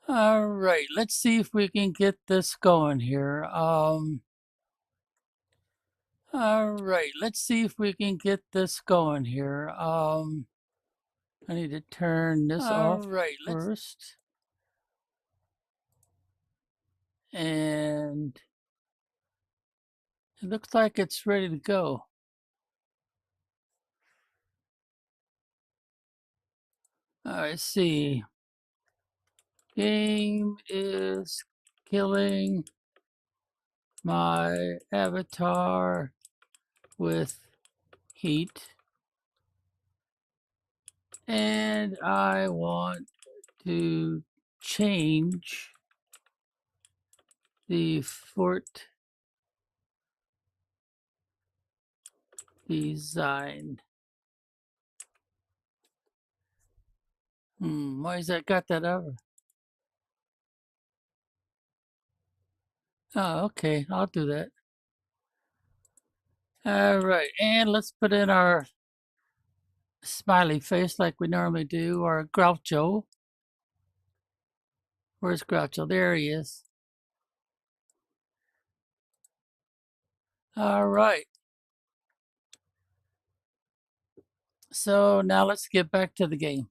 All right, let's see if we can get this going here. All right, let's see if we can get this going here. I need to turn this off first. And it looks like it's ready to go. All right, see. Game is killing my avatar with heat. And I want to change the fort design. Why has that got that over? Oh, okay, I'll do that. All right, and let's put in our smiley face like we normally do, or Groucho. Where's Groucho? There he is. All right. So now let's get back to the game.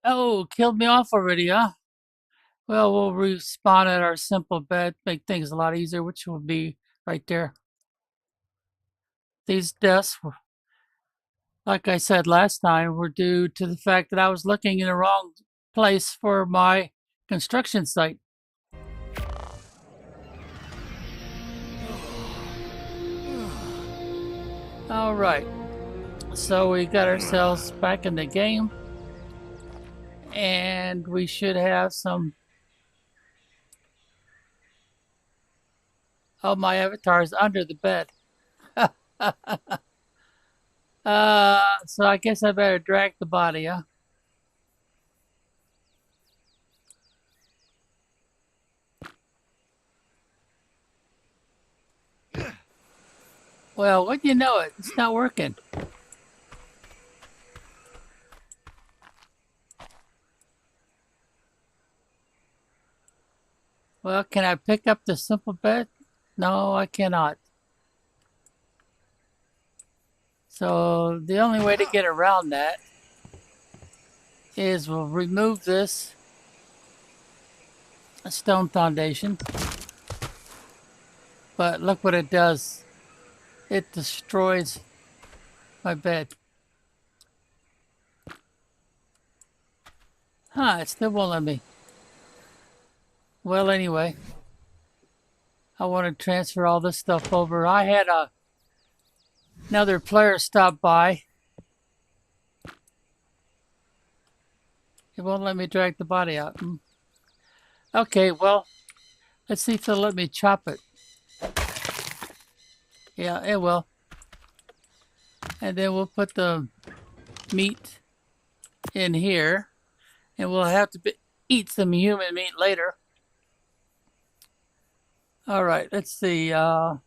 Oh, killed me off already, huh? Well, we'll respawn at our simple bed, make things a lot easier, which will be right there. These deaths, like I said last time, were due to the fact that I was looking in the wrong place for my construction site. All right, so we got ourselves back in the game, and we should have some of my avatars under the bed. So I guess I better drag the body, huh? Well, wouldn't you know it? It's not working. Well, can I pick up the simple bed? No, I cannot. So the only way to get around that is we'll remove this stone foundation. But look what it does. It destroys my bed. Huh, it still won't let me. Well, anyway, I want to transfer all this stuff over. I had another player stop by. It won't let me drag the body out. Okay, well, let's see if they'll let me chop it. Yeah, it will. And then we'll put the meat in here. And we'll have to eat some human meat later. All right, let's see. Now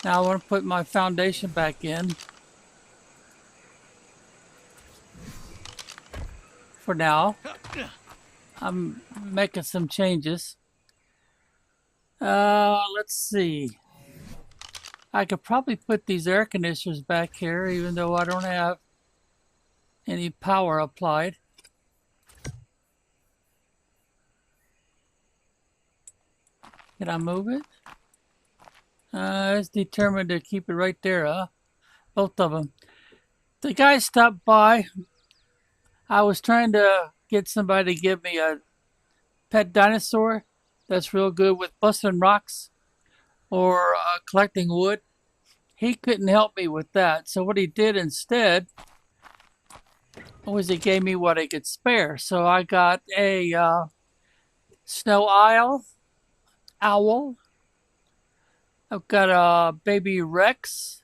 I want to put my foundation back in. For now, I'm making some changes. Let's see. I could probably put these air conditioners back here, even though I don't have any power applied. Can I move it? It's determined to keep it right there, huh? Both of them. The guy stopped by. I was trying to get somebody to give me a pet dinosaur that's real good with busting rocks or collecting wood. He couldn't help me with that. So what he did instead was he gave me what I could spare. So I got a snow owl. I've got a baby Rex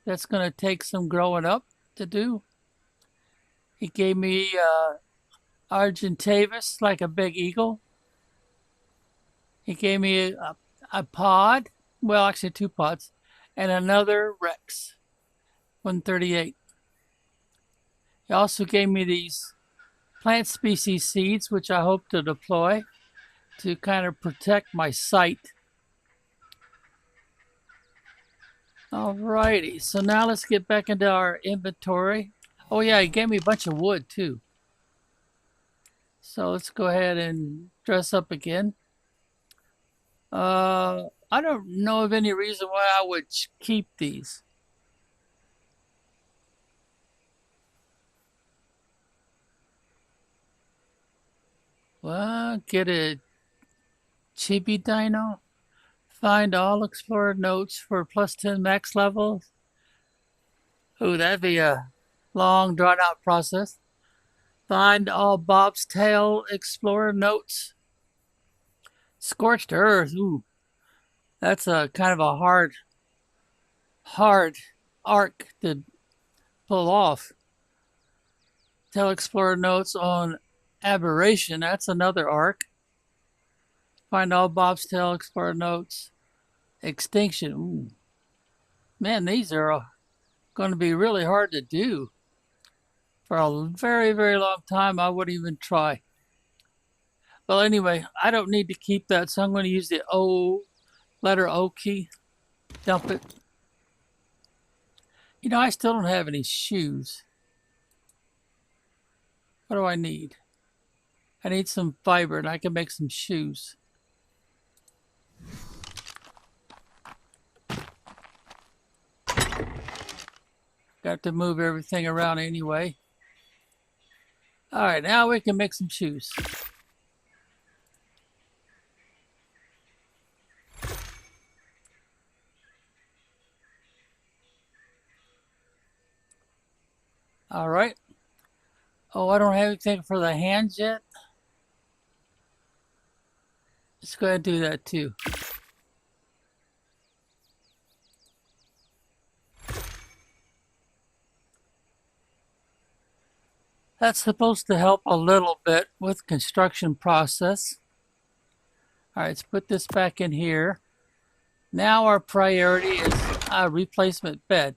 that's going to take some growing up to do. He gave me Argentavis, like a big eagle. He gave me a pod. Well, actually, two pods. and another Rex 138. He also gave me these plant species seeds, which I hope to deploy to kind of protect my site. Alrighty, so now let's get back into our inventory. Oh yeah, he gave me a bunch of wood too. So let's go ahead and dress up again. I don't know of any reason why I would keep these. Well, get a chibi dino. Find all explorer notes for plus 10 max levels. Ooh, that'd be a long, drawn out process. Find all Bob's Tail explorer notes. Scorched Earth. Ooh, that's a kind of a hard ARK to pull off. Tail explorer notes on Aberration. That's another ARK. Find all Bob's Tail explorer notes. Extinction. Ooh. Man, these are going to be really hard to do. For a very, very long time, I wouldn't even try. Well, anyway, I don't need to keep that, so I'm going to use the letter O key. Dump it. You know, I still don't have any shoes. What do I need? I need some fiber, and I can make some shoes. Got to move everything around anyway. All right, now we can make some shoes. All right. Oh, I don't have anything for the hands yet. Let's go ahead and do that too. That's supposed to help a little bit with construction process. All right, let's put this back in here. Now our priority is a replacement bed.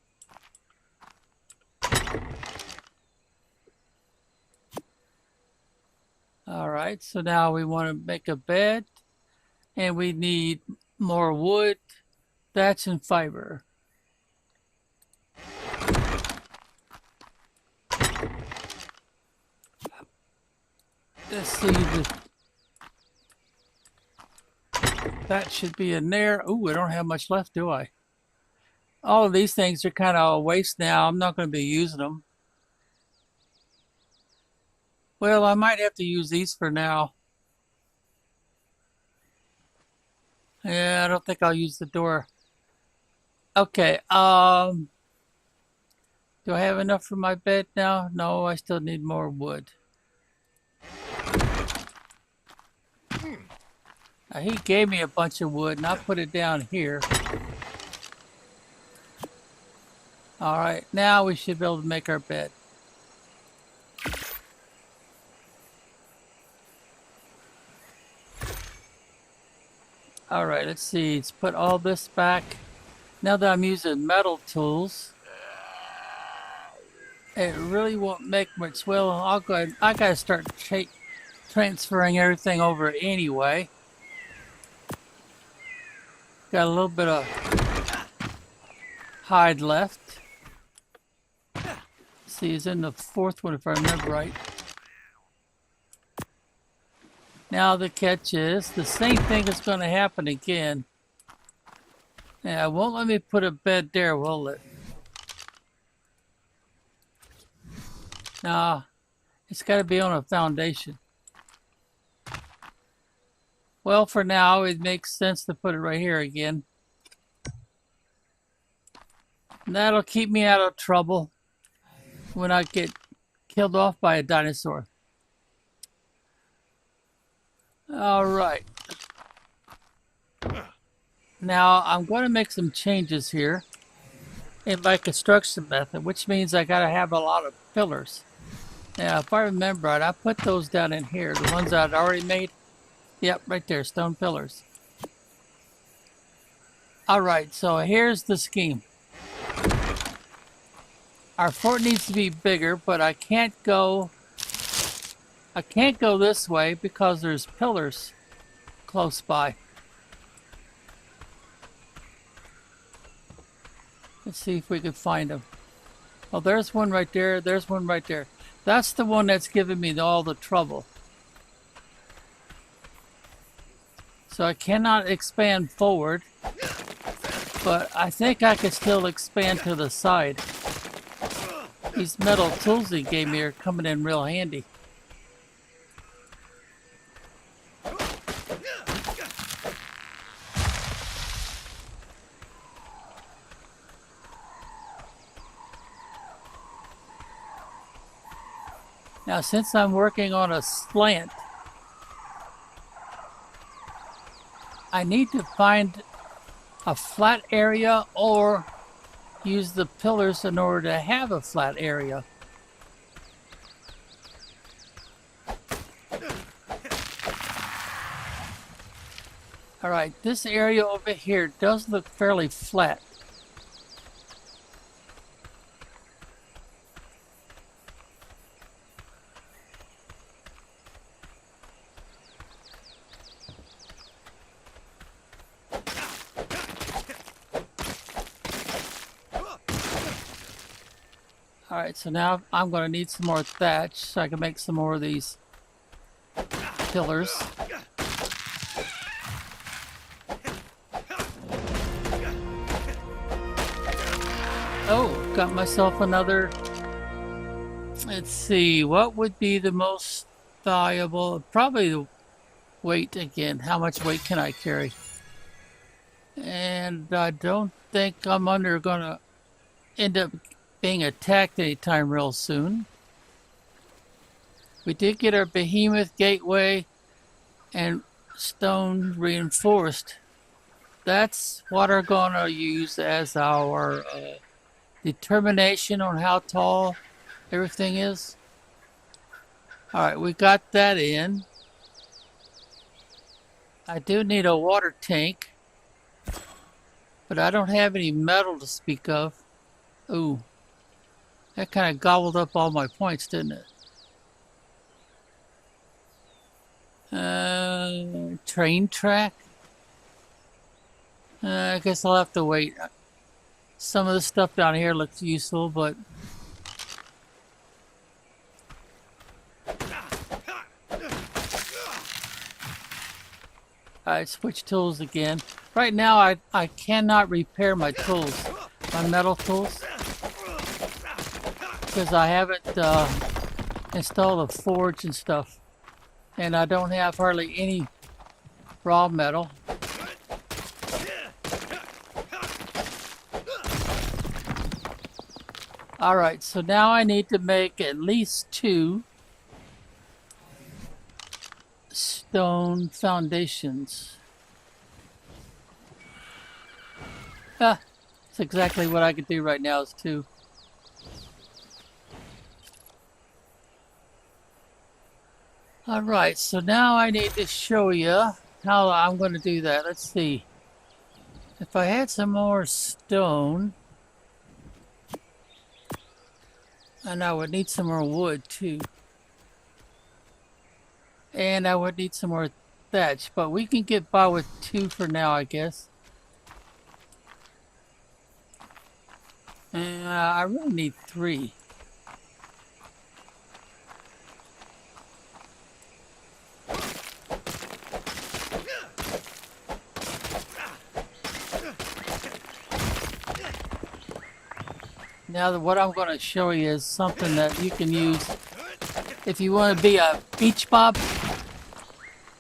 All right, so now we want to make a bed, and we need more wood, thatch, and fiber. Let's see, that should be in there. Ooh, I don't have much left, do I? All of these things are kind of a waste now. I'm not going to be using them. Well, I might have to use these for now. Yeah, I don't think I'll use the door. Okay, do I have enough for my bed now? No, I still need more wood. Now, he gave me a bunch of wood, and I put it down here. All right, now we should be able to make our bed. All right, let's see. Let's put all this back. Now that I'm using metal tools, it really won't make much. Well, I'll go ahead. I gotta start transferring everything over anyway. Got a little bit of hide left. Let's see, it's in the fourth one if I remember right. Now the catch is the same thing is going to happen again. Yeah, it won't let me put a bed there, will it? Nah, it's got to be on a foundation. Well, for now, it makes sense to put it right here again. And that'll keep me out of trouble when I get killed off by a dinosaur. All right. Now I'm going to make some changes here in my construction method, which means I got to have a lot of pillars. Now, if I remember right, I put those down in here, the ones I'd already made. Yep, right there, stone pillars. Alright, so here's the scheme. Our fort needs to be bigger, but I can't go this way because there's pillars close by. Let's see if we can find them. Oh, there's one right there. There's one right there. That's the one that's giving me all the trouble. So I cannot expand forward, but I think I can still expand to the side. These metal tools he gave me are coming in real handy. Now, since I'm working on a slant, I need to find a flat area or use the pillars in order to have a flat area. All right, this area over here does look fairly flat. Alright, so now I'm going to need some more thatch so I can make some more of these pillars. Oh, got myself another. Let's see, what would be the most valuable? Probably the weight again. How much weight can I carry? And I don't think I'm going to end up being attacked anytime real soon. We did get our behemoth gateway and stone reinforced. That's what we're going to use as our determination on how tall everything is. Alright, we got that in. I do need a water tank, but I don't have any metal to speak of. Ooh. That kind of gobbled up all my points, didn't it? Train track? I guess I'll have to wait. Some of the stuff down here looks useful, but... Alright, switch tools again. Right now, I cannot repair my tools, my metal tools, because I haven't installed a forge and stuff, and I don't have hardly any raw metal. Alright, so now I need to make at least 2 stone foundations. That's exactly what I could do right now is 2. Alright, so now I need to show you how I'm going to do that. Let's see. If I had some more stone, and I would need some more wood too. And I would need some more thatch, but we can get by with 2 for now, I guess. And I really need 3. Now what I'm going to show you is something that you can use if you want to be a beach bob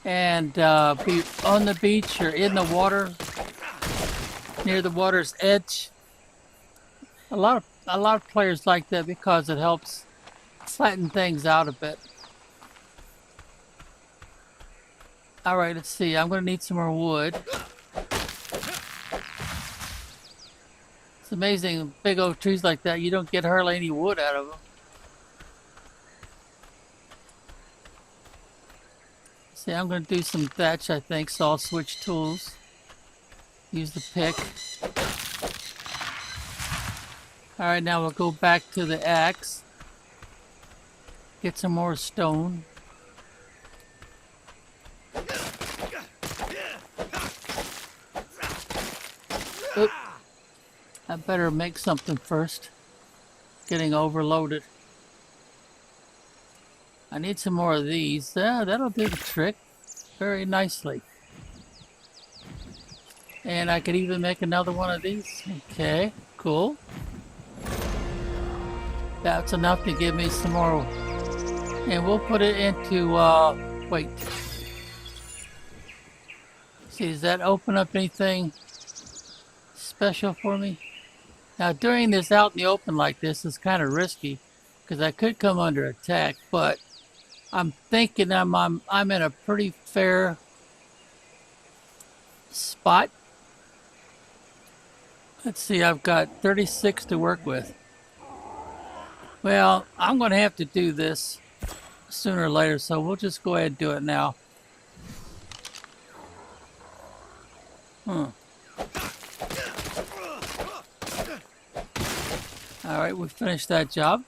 and be on the beach or in the water, near the water's edge. A lot of players like that because it helps flatten things out a bit. Alright, let's see. I'm going to need some more wood. It's amazing, big oak trees like that, you don't get hardly any wood out of them. See, I'm going to do some thatch, I think, so I'll switch tools. Use the pick. Alright, now we'll go back to the axe. Get some more stone. Oop. I better make something first. Getting overloaded. I need some more of these. Yeah, that'll do the trick very nicely. And I could even make another one of these. Okay, cool. That's enough to give me some more. And we'll put it into, wait. See, does that open up anything special for me? Now, doing this out in the open like this is kind of risky because I could come under attack, but I'm thinking I'm in a pretty fair spot. Let's see, I've got 36 to work with. Well, I'm going to have to do this sooner or later, so we'll just go ahead and do it now. Alright, we finished that job.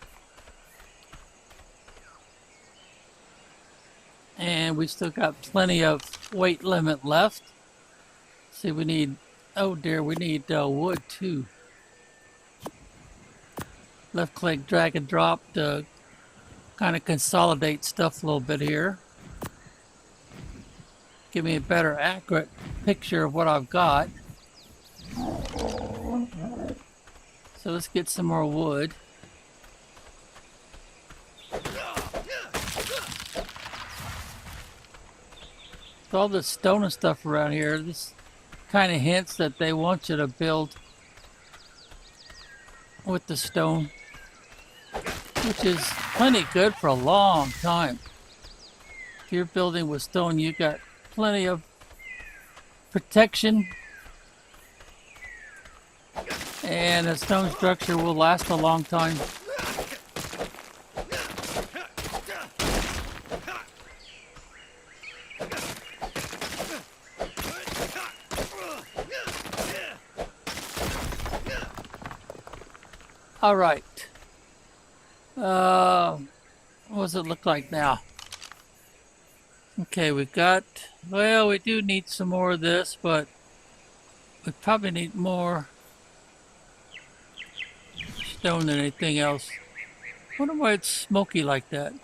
And we still got plenty of weight limit left. See, we need, oh dear, we need wood too. Left click, drag and drop to kind of consolidate stuff a little bit here. Give me a better accurate picture of what I've got. So let's get some more wood. With all the stone and stuff around here, this kind of hints that they want you to build with the stone, which is plenty good for a long time. If you're building with stone, you got plenty of protection, and a stone structure will last a long time. All right. What does it look like now? Okay, we got, well, we do need some more of this, but we probably need more stone than anything else. I wonder why it's smoky like that.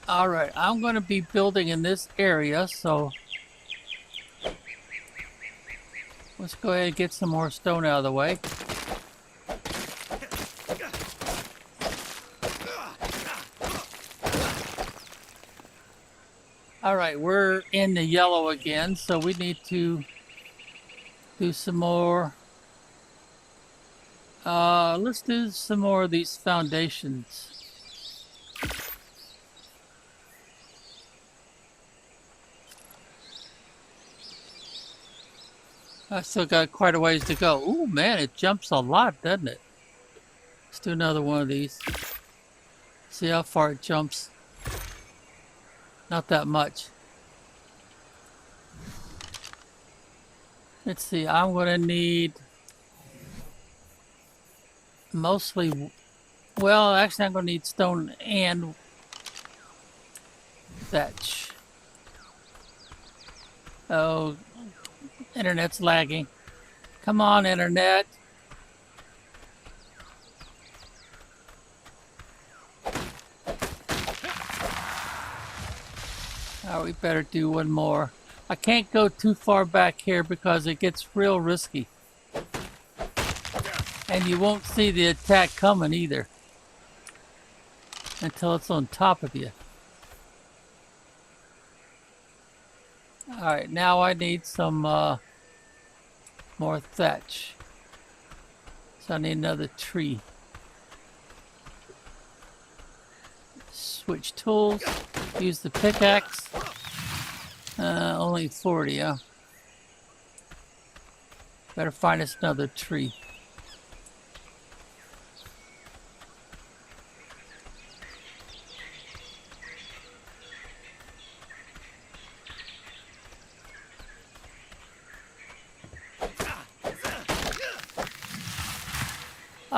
All right, I'm going to be building in this area, so let's go ahead and get some more stone out of the way. All right, we're in the yellow again, so we need to do some more. Let's do some more of these foundations. I still got quite a ways to go. Ooh, man, it jumps a lot, doesn't it? Let's do another one of these. See how far it jumps. Not that much. Let's see, I'm going to need mostly, well, actually I'm going to need stone and thatch. Oh, internet's lagging. Come on, internet. Oh, we better do one more. I can't go too far back here because it gets real risky. And you won't see the attack coming either until it's on top of you. Alright, now I need some more thatch. So I need another tree. Switch tools. Use the pickaxe. Only 40, yeah. Better find us another tree.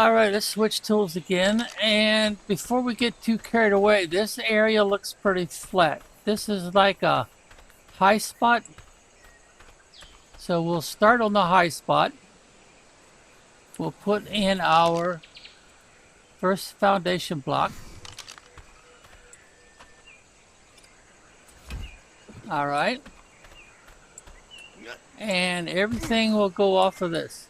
Alright, let's switch tools again. And before we get too carried away, this area looks pretty flat. This is like a high spot. So we'll start on the high spot. We'll put in our first foundation block. Alright. And everything will go off of this.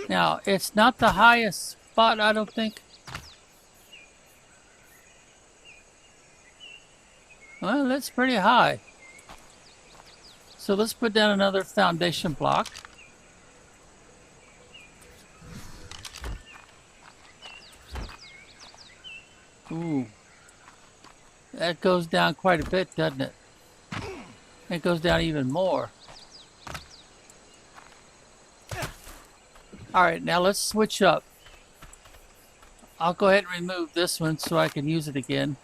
Now, it's not the highest spot, I don't think. Well, that's pretty high. So let's put down another foundation block. Ooh. That goes down quite a bit, doesn't it? It goes down even more. Alright, now let's switch up. I'll go ahead and remove this one so I can use it again.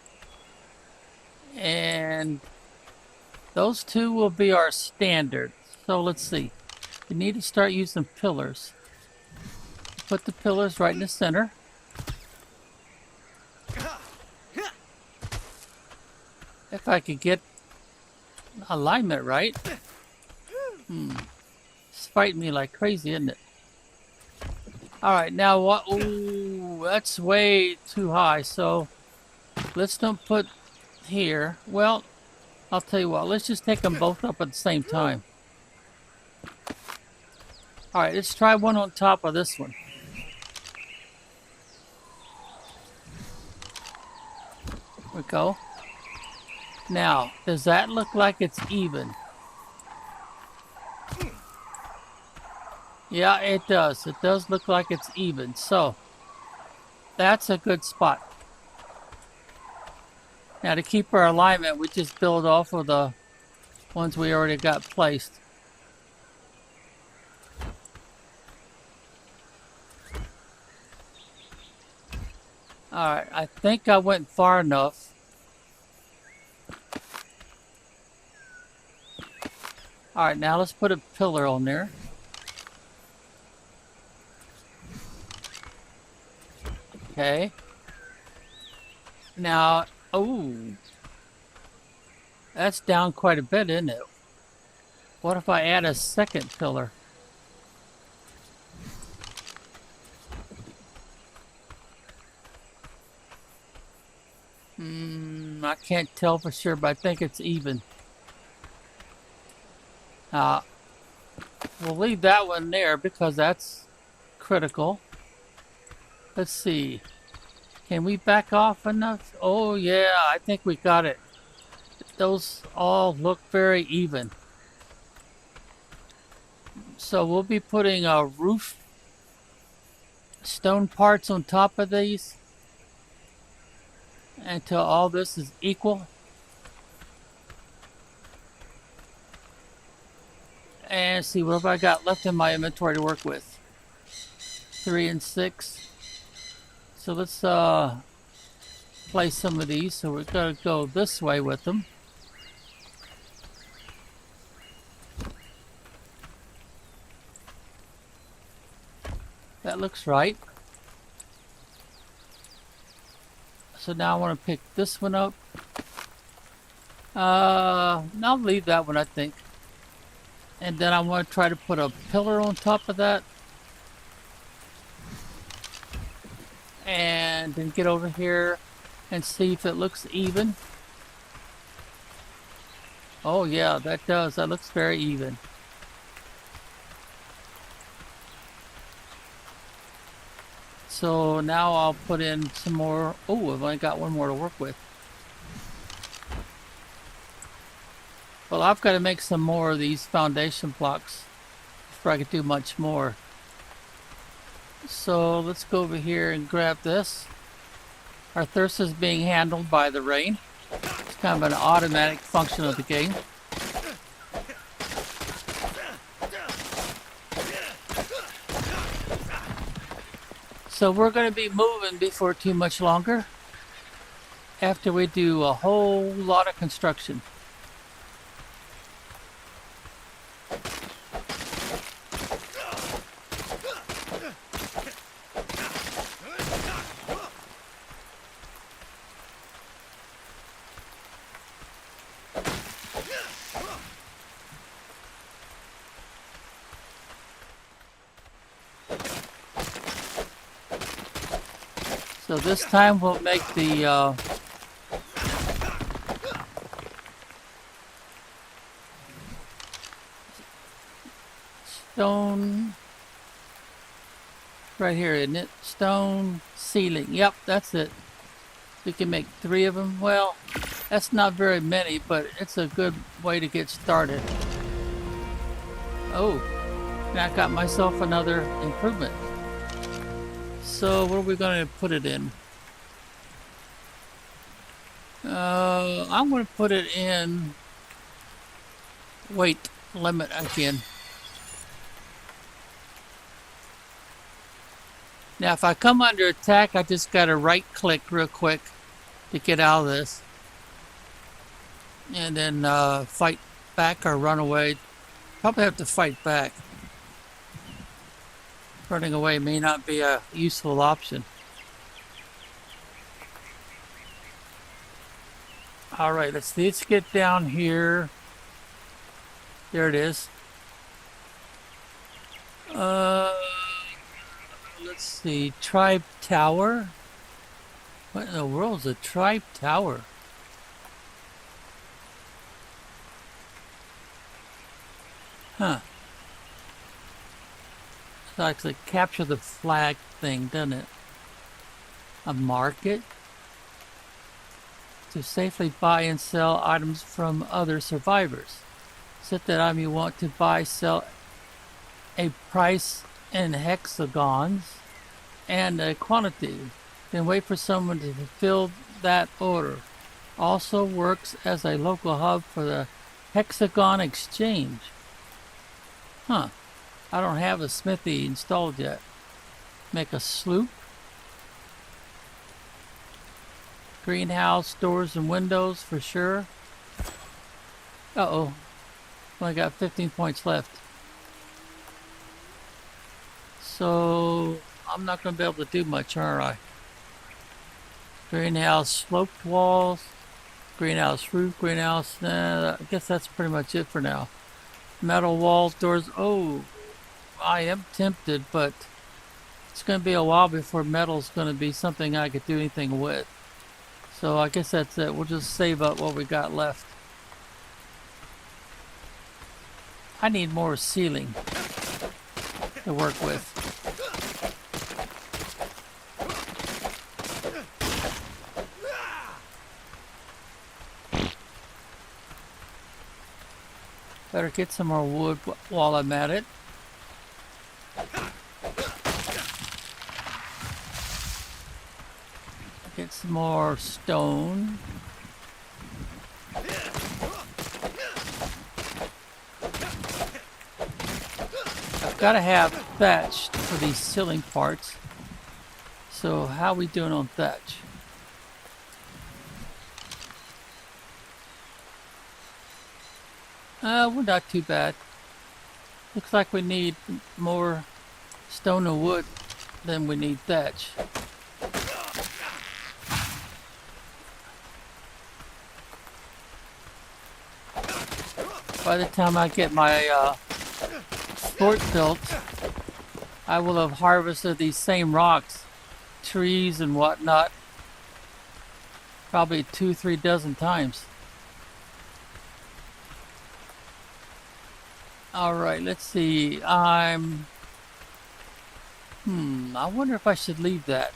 And those two will be our standard. So let's see. We need to start using pillars. Put the pillars right in the center. If I could get alignment right. It's fighting me like crazy, isn't it? Alright, now what? Ooh, that's way too high. So let's don't put here. Well, I'll tell you what. Let's just take them both up at the same time. Alright, let's try one on top of this one. There we go. Now, does that look like it's even? Yeah, it does. It does look like it's even. So, that's a good spot. Now, to keep our alignment, we just build off of the ones we already got placed. Alright, I think I went far enough. Alright, now let's put a pillar on there. Okay. Now, oh, that's down quite a bit, isn't it? What if I add a second pillar? I can't tell for sure, but I think it's even. We'll leave that one there because that's critical. Let's see. Can we back off enough? Oh yeah, I think we got it. Those all look very even. So we'll be putting a roof stone parts on top of these until all this is equal. And see what have I got left in my inventory to work with. 3 and 6. So let's place some of these. So we're going to go this way with them. That looks right. So now I want to pick this one up. I'll leave that one, I think. And then I want to try to put a pillar on top of that. And then get over here and see if it looks even. Oh yeah, that does. That looks very even. So now I'll put in some more. Oh, I've only got one more to work with. Well, I've got to make some more of these foundation blocks before I can do much more. So let's go over here and grab this. Our thirst is being handled by the rain. It's kind of an automatic function of the game. So we're going to be moving before too much longer, after we do a whole lot of construction. So this time we'll make the stone right here, isn't it? Stone ceiling. Yep, that's it. We can make 3 of them. Well, that's not very many, but it's a good way to get started. Oh, and I got myself another improvement. So what are we going to put it in? I'm going to put it in weight limit again. Now if I come under attack, I just got to right click real quick to get out of this. And then fight back or run away. Probably have to fight back. Running away may not be a useful option. Alright, let's get down here. There it is. Let's see. Tribe Tower? What in the world is a Tribe Tower? Huh. It's actually capture the flag thing, doesn't it? A market? To safely buy and sell items from other survivors. Set that item you want to buy, sell a price in hexagons and a quantity. Then wait for someone to fulfill that order. Also works as a local hub for the hexagon exchange. Huh. I don't have a smithy installed yet. Make a sloop. Greenhouse, doors and windows for sure. Uh-oh. Only got 15 points left. So I'm not going to be able to do much, are I? Greenhouse, sloped walls. Greenhouse roof, greenhouse. I guess that's pretty much it for now. Metal walls, doors. Oh, I am tempted, but it's going to be a while before metal's going to be something I could do anything with. So I guess that's it. We'll just save up what we got left. I need more ceiling to work with. Better get some more wood while I'm at it. Get some more stone. I've got to have thatch for these ceiling parts. So how are we doing on thatch? We're not too bad. Looks like we need more stone and wood than we need thatch. By the time I get my fort built, I will have harvested these same rocks, trees and whatnot, probably 2-3 dozen times. Alright, let's see. I wonder if I should leave that.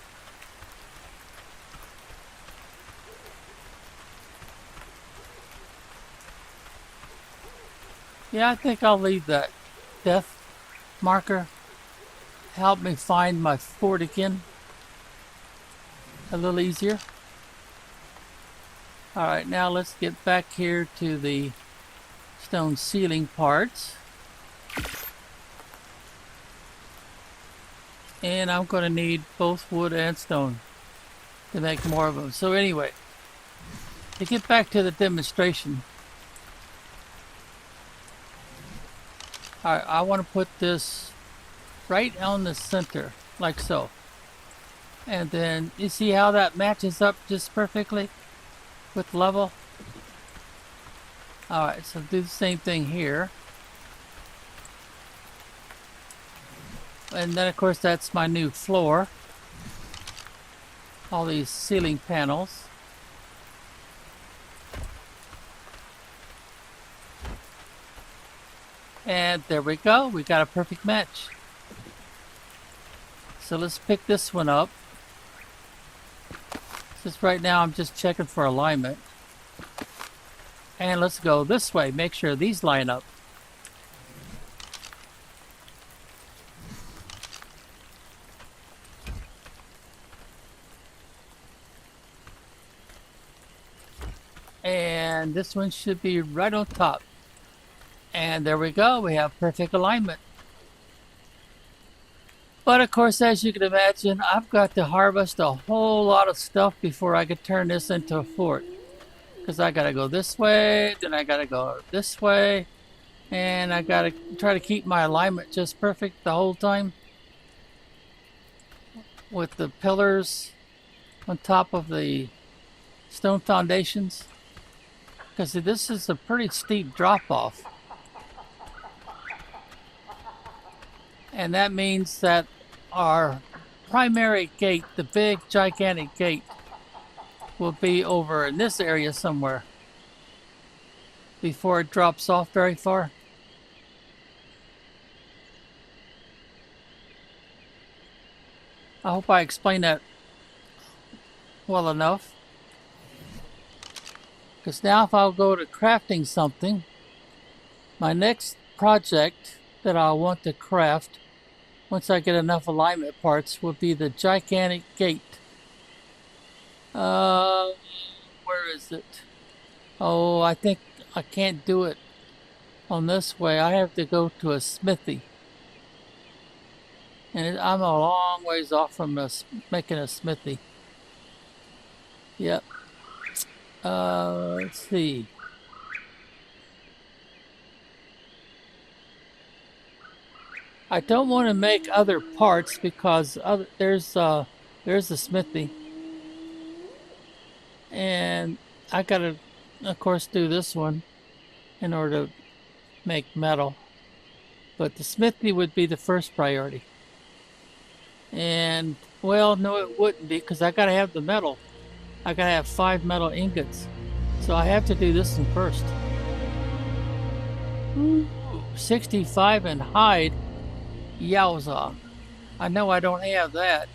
Yeah, I think I'll leave that. Death marker. Help me find my fort again. A little easier. Alright, now let's get back here to the stone ceiling parts. And I'm going to need both wood and stone to make more of them. So anyway, to get back to the demonstration. Alright, I want to put this right on the center, like so. And then, you see how that matches up just perfectly with level? Alright, so do the same thing here. And then, of course, that's my new floor. all these ceiling panels. And there we go. We got a perfect match. So let's pick this one up. Since right now I'm just checking for alignment. And let's go this way. Make sure these line up. And this one should be right on top. And there we go. We have perfect alignment. But of course, as you can imagine, I've got to harvest a whole lot of stuff before I could turn this into a fort. Because I got to go this way, then I got to go this way. And I got to try to keep my alignment just perfect the whole time. With the pillars on top of the stone foundations. Because this is a pretty steep drop-off. And that means that our primary gate, the big gigantic gate, will be over in this area somewhere before it drops off very far. I hope I explained that well enough. Because now if I'll go to crafting something, my next project that I want to craft, once I get enough alignment parts, will be the gigantic gate. Where is it? Oh, I think I can't do it on this way. I have to go to a smithy. And I'm a long ways off from making a smithy. Yep. Let's see. I don't want to make other parts because there's a smithy. And I gotta, of course, do this one in order to make metal. But the smithy would be the first priority. And, well, no, it wouldn't be because I gotta have the metal. I gotta have 5 metal ingots. So I have to do this one first. Ooh, 65 and hide. Yowza. I know I don't have that.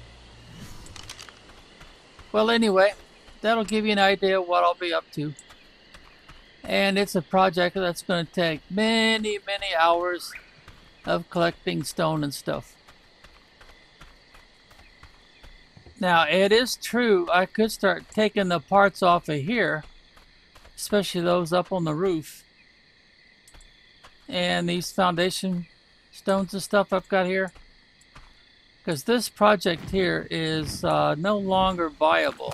Well, anyway, that'll give you an idea of what I'll be up to. And it's a project that's going to take many, many hours of collecting stone and stuff. Now, it is true, I could start taking the parts off of here, especially those up on the roof. And these foundation stones and stuff I've got here. Because this project here is no longer viable.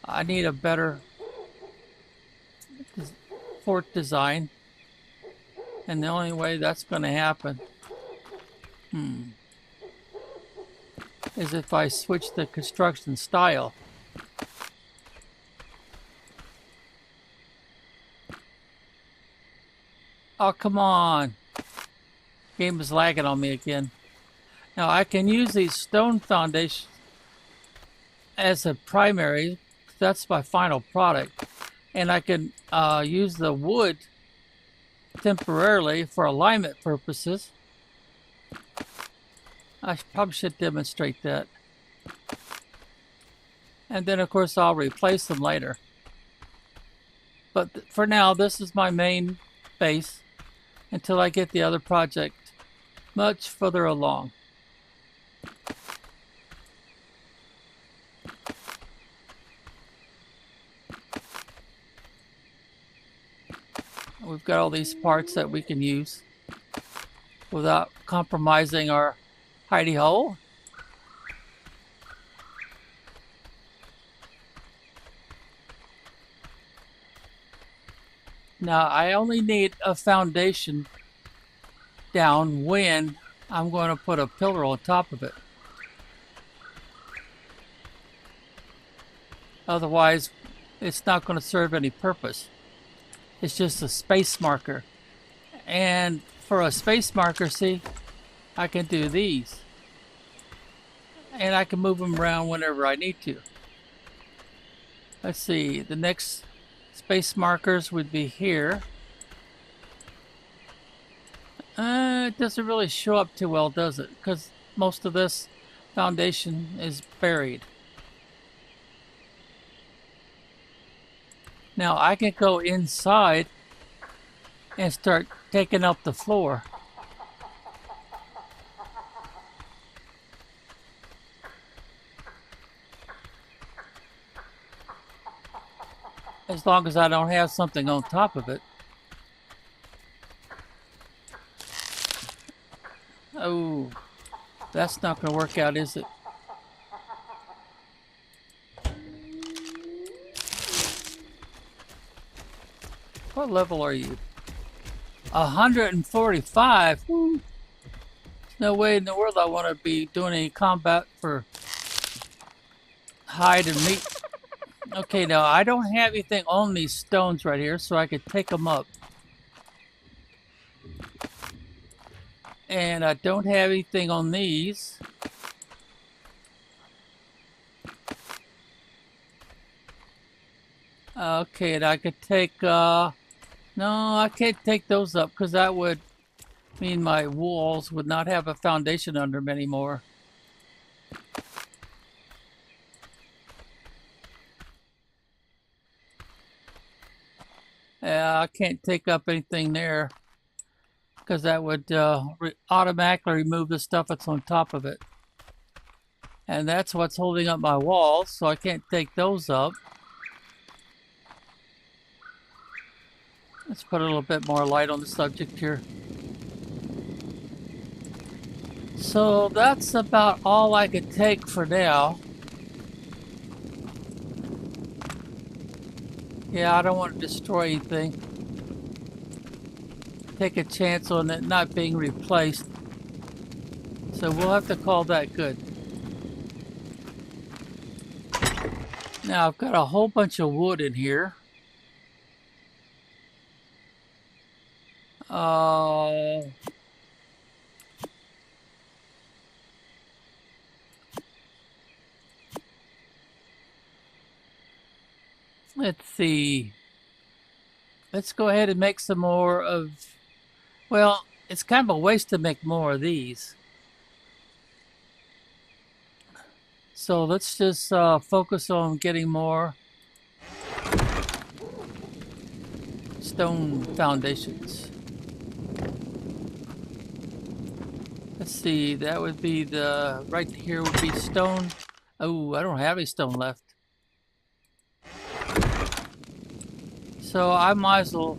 I need a better fort design. And the only way that's going to happen is if I switch the construction style. Oh, come on. Game is lagging on me again. Now I can use these stone foundations as a primary. That's my final product. And I can use the wood temporarily for alignment purposes. I probably should demonstrate that. And then of course I'll replace them later. But for now, this is my main base until I get the other project much further along. We've got all these parts that we can use without compromising our hidey hole. Now I only need a foundation down when I'm going to put a pillar on top of it. Otherwise, it's not going to serve any purpose. It's just a space marker. And for a space marker, see, I can do these. And I can move them around whenever I need to. Let's see, the next space markers would be here. It doesn't really show up too well, does it? Because most of this foundation is buried. Now I can go inside and start taking up the floor. As long as I don't have something on top of it. Oh, that's not going to work out, is it? What level are you? 145? There's no way in the world I want to be doing any combat for hide and meat. Okay, now I don't have anything on these stones right here, so I could take them up. And I don't have anything on these. Okay, and I could take, no, I can't take those up because that would mean my walls would not have a foundation under them anymore. I can't take up anything there because that would automatically remove the stuff that's on top of it. And that's what's holding up my walls, so I can't take those up. Let's put a little bit more light on the subject here. So that's about all I could take for now. Yeah, I don't want to destroy anything. Take a chance on it not being replaced. So we'll have to call that good. Now I've got a whole bunch of wood in here. Let's see. Let's go ahead and make some more of, well, it's kind of a waste to make more of these. So let's just focus on getting more stone foundations. Let's see, that would be the, right here would be stone. Oh, I don't have any stone left. So I might as well,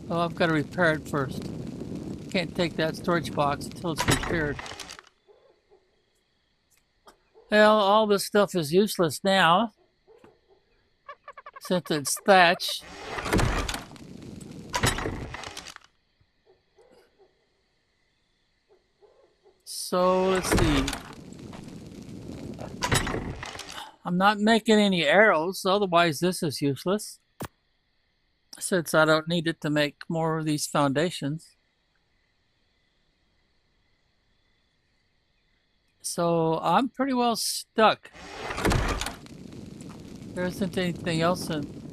oh, I've got to repair it first. Can't take that storage box until it's repaired. Well, all this stuff is useless now, since it's thatch. So let's see. I'm not making any arrows, otherwise this is useless, since I don't need it to make more of these foundations. So I'm pretty well stuck. There isn't anything else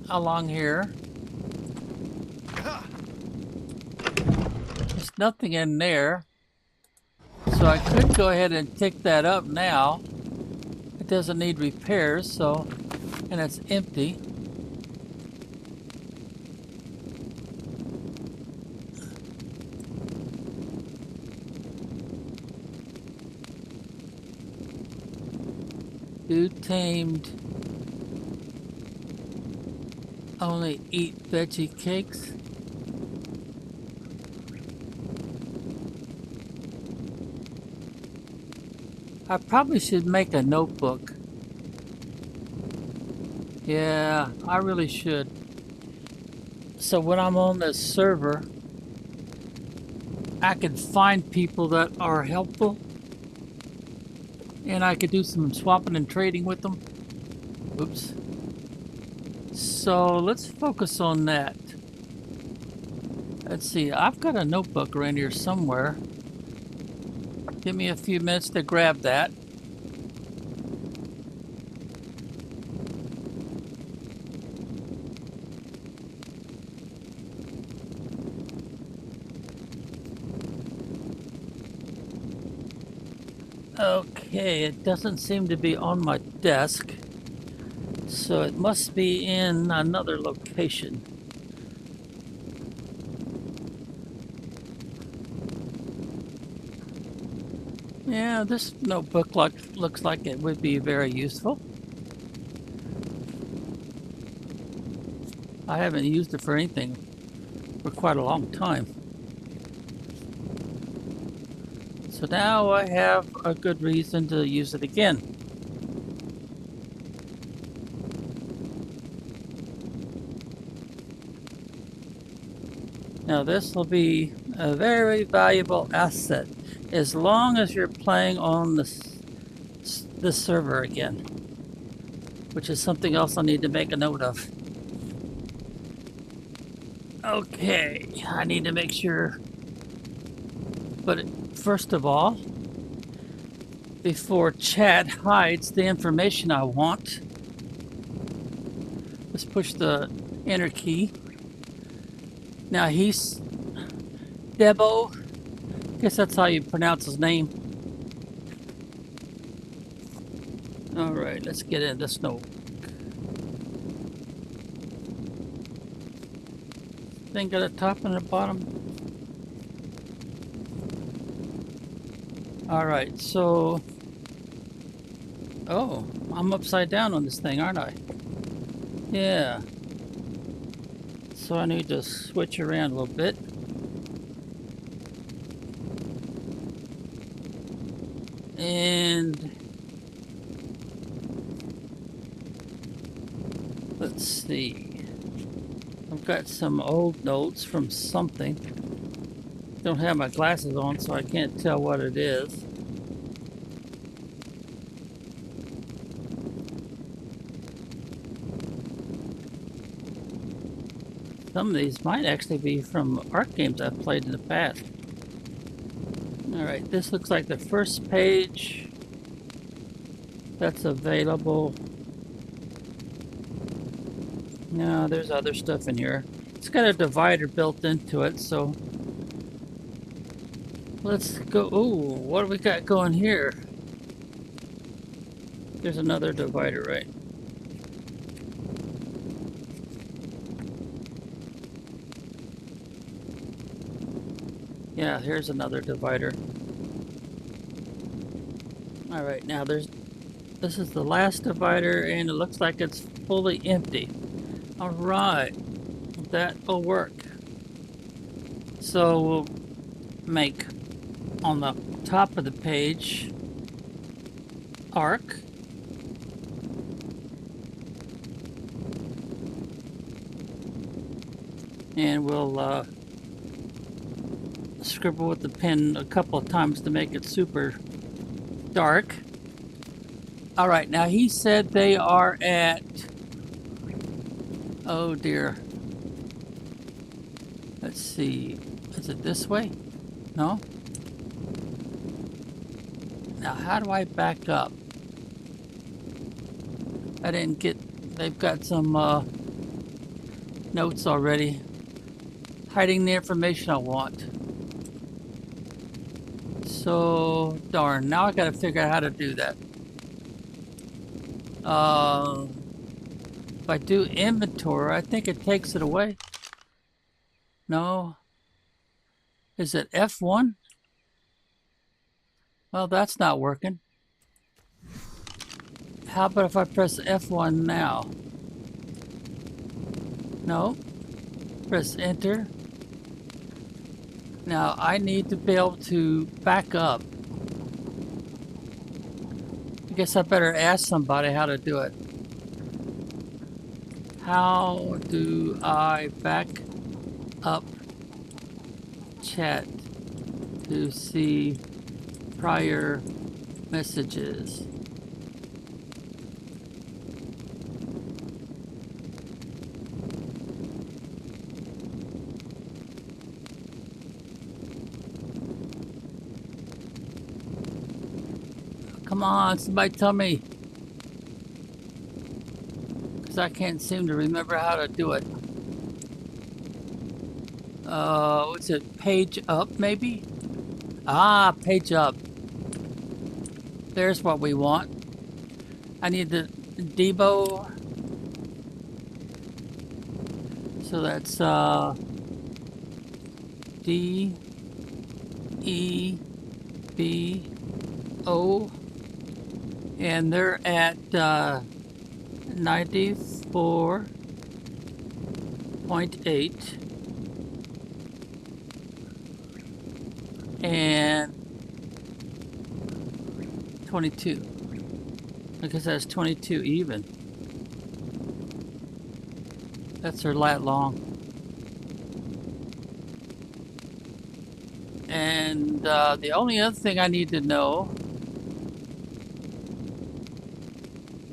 along here. There's nothing in there. So I could go ahead and take that up now. It doesn't need repairs, so, and it's empty. Who tamed only eat veggie cakes? I probably should make a notebook. Yeah, I really should. So when I'm on this server, I can find people that are helpful. And I could do some swapping and trading with them. Oops. So let's focus on that. Let's see, I've got a notebook around here somewhere. Give me a few minutes to grab that. Okay, it doesn't seem to be on my desk, so it must be in another location. Yeah, this notebook looks like it would be very useful. I haven't used it for anything for quite a long time. So now I have a good reason to use it again. Now this will be a very valuable asset as long as you're playing on this server again, which is something else I need to make a note of. Okay, I need to make sure, but first of all, before chat hides the information I want, let's push the enter key. Now he's Debo, guess that's how you pronounce his name. All right, let's get in this note. Thing got a top and a bottom. All right, so, oh, I'm upside down on this thing, aren't I? Yeah. So I need to switch around a little bit. And let's see. I've got some old notes from something. Don't have my glasses on, so I can't tell what it is. Some of these might actually be from ARK games I've played in the past. Alright, this looks like the first page that's available. No, there's other stuff in here. It's got a divider built into it, so let's go. Ooh, what do we got going here? There's another divider, right? Yeah, here's another divider. All right, now this is the last divider, and it looks like it's fully empty. All right, that will work. So we'll make on the top of the page ARK. And we'll scribble with the pen a couple of times to make it super dark. All right, now he said they are at, oh dear. Let's see, is it this way? No? Now how do I back up? I didn't get, they've got some notes already hiding the information I want. So darn, now I gotta figure out how to do that. If I do inventory, I think it takes it away. No. Is it F1? Well, that's not working. How about if I press F1 now? No. Press enter. Now I need to be able to back up. I guess I better ask somebody how to do it. How do I back up chat to see prior messages? Come on, somebody tell me. Because I can't seem to remember how to do it. What's it? Page up, maybe? Ah, page up. there's what we want. I need the Debo. So that's D E B O, and they're at 94.8 and 22. I guess that's 22 even. That's their lat long. And the only other thing I need to know,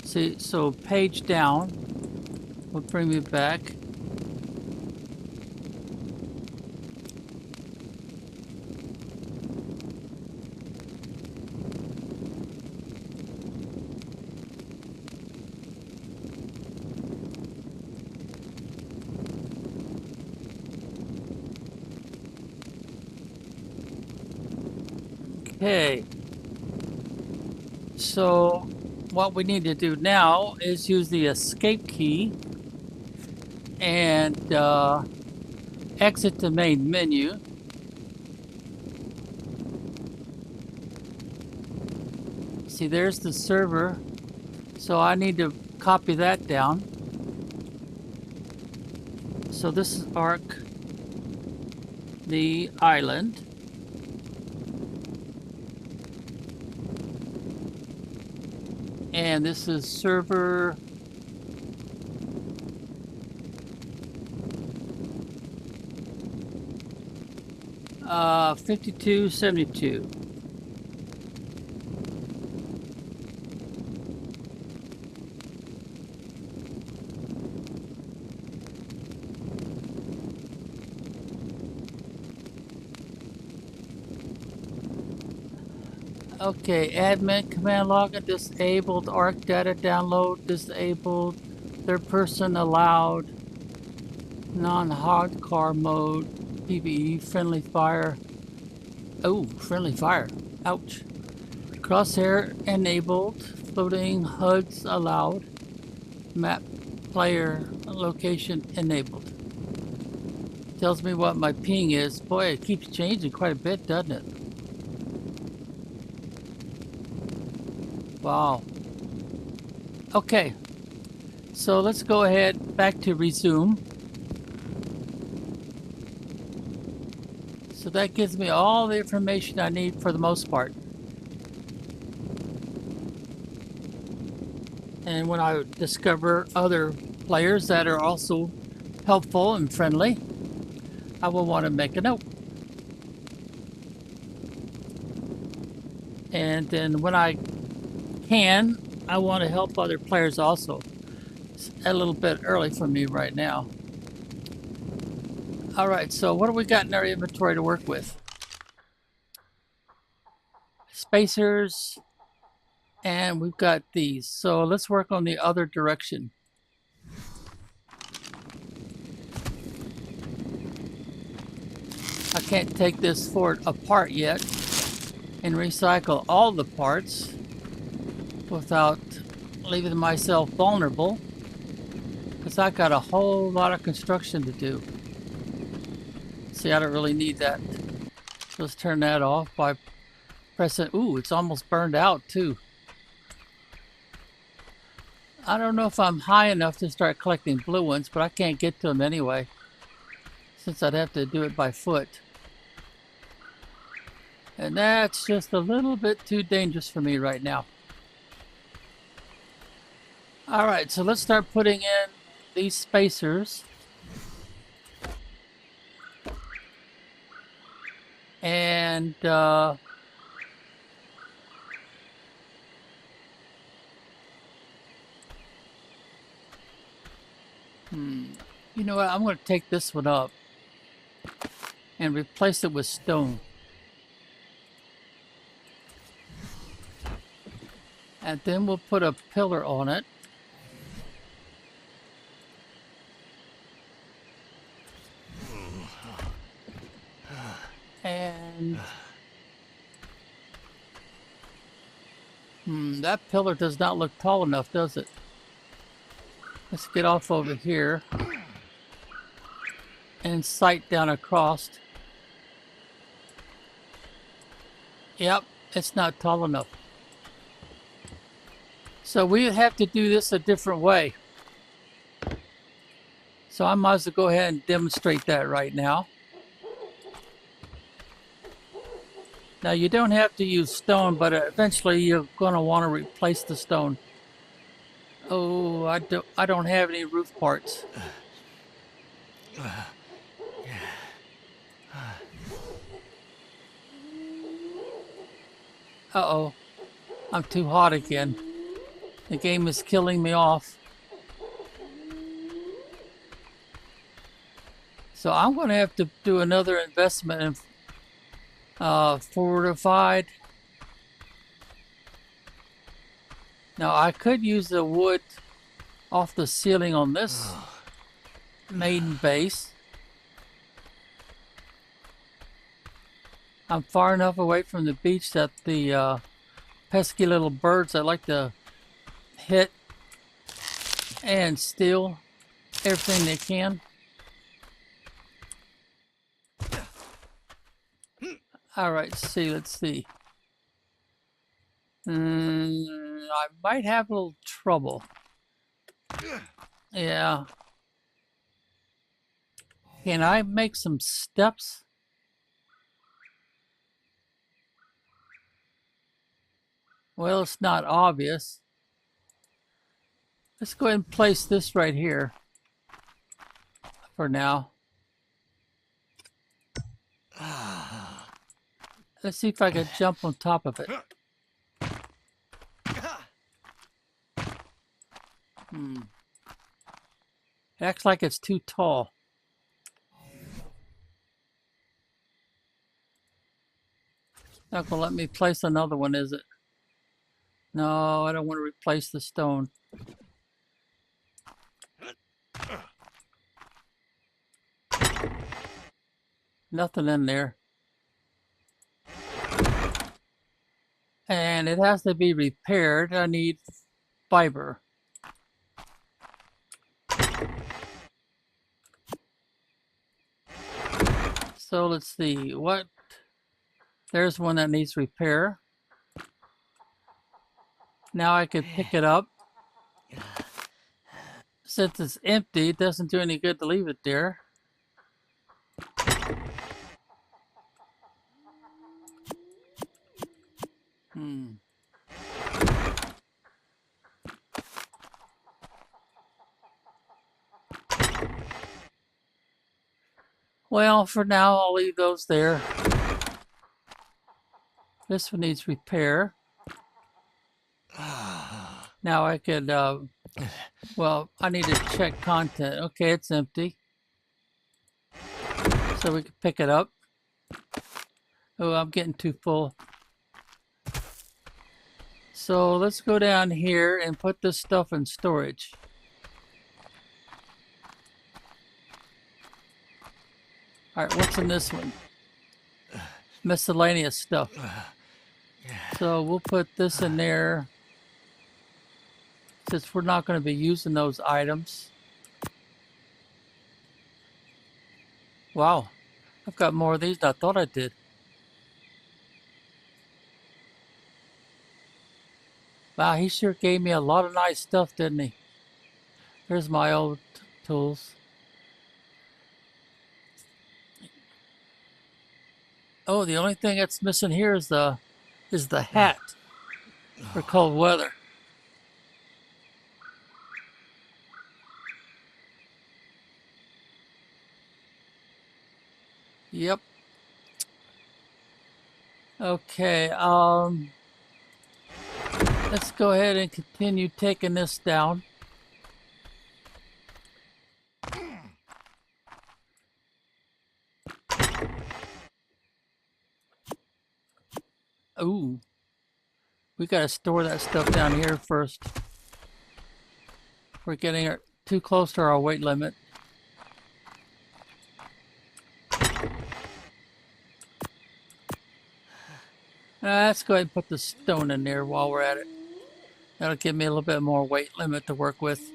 see, so page down will bring me back. Okay, so what we need to do now is use the escape key and exit the main menu. See, there's the server, so I need to copy that down. So this is ARK, the island. And this is server 5272. Okay, admin command login disabled, ARK data download disabled, third person allowed, non-hardcore mode, PvE, friendly fire. Oh, friendly fire. Ouch. Crosshair enabled, floating HUDs allowed, map player location enabled. Tells me what my ping is. Boy, it keeps changing quite a bit, doesn't it? Wow. Okay, so let's go ahead back to resume. So that gives me all the information I need for the most part. And when I discover other players that are also helpful and friendly, I will want to make a note. And then when I can, I want to help other players also. It's a little bit early for me right now. All right, so what do we got in our inventory to work with? Spacers, and we've got these. So let's work on the other direction. I can't take this fort apart yet and recycle all the parts without leaving myself vulnerable, because I've got a whole lot of construction to do. See, I don't really need that. Let's turn that off by pressing. Ooh, it's almost burned out too. I don't know if I'm high enough to start collecting blue ones, but I can't get to them anyway, since I'd have to do it by foot. And that's just a little bit too dangerous for me right now. All right, so let's start putting in these spacers. And you know what? I'm going to take this one up and replace it with stone. And then we'll put a pillar on it. And That pillar does not look tall enough, does it? Let's get off over here and sight down across. Yep, it's not tall enough. So we have to do this a different way. So I might as well go ahead and demonstrate that right now. Now you don't have to use stone, but eventually you're going to want to replace the stone. Oh, I don't have any roof parts. Uh-oh, I'm too hot again. The game is killing me off. So I'm going to have to do another investment in fortified. Now I could use the wood off the ceiling on this main base. I'm far enough away from the beach that the pesky little birds that like to hit and steal everything they can. All right, let's see. I might have a little trouble. Yeah. Can I make some steps? Well, it's not obvious. Let's go ahead and place this right here for now. Let's see if I can jump on top of it. It acts like it's too tall. Not gonna let me place another one, is it? No, I don't want to replace the stone. Nothing in there. And it has to be repaired. I need fiber. So let's see, there's one that needs repair. Now I can pick it up. Since it's empty, it doesn't do any good to leave it there. Well, for now, I'll leave those there. This one needs repair. Now I could, well, I need to check content. Okay, it's empty. So we can pick it up. Oh, I'm getting too full. So let's go down here and put this stuff in storage. All right, what's in this one? Miscellaneous stuff. So we'll put this in there since we're not going to be using those items. Wow, I've got more of these than I thought I did. Wow, he sure gave me a lot of nice stuff, didn't he? Here's my old tools. Oh, the only thing that's missing here is the hat for cold weather. Yep. Okay, let's go ahead and continue taking this down. Ooh. We gotta store that stuff down here first. We're getting too close to our weight limit. Let's go ahead and put the stone in there while we're at it. That'll give me a little bit more weight limit to work with.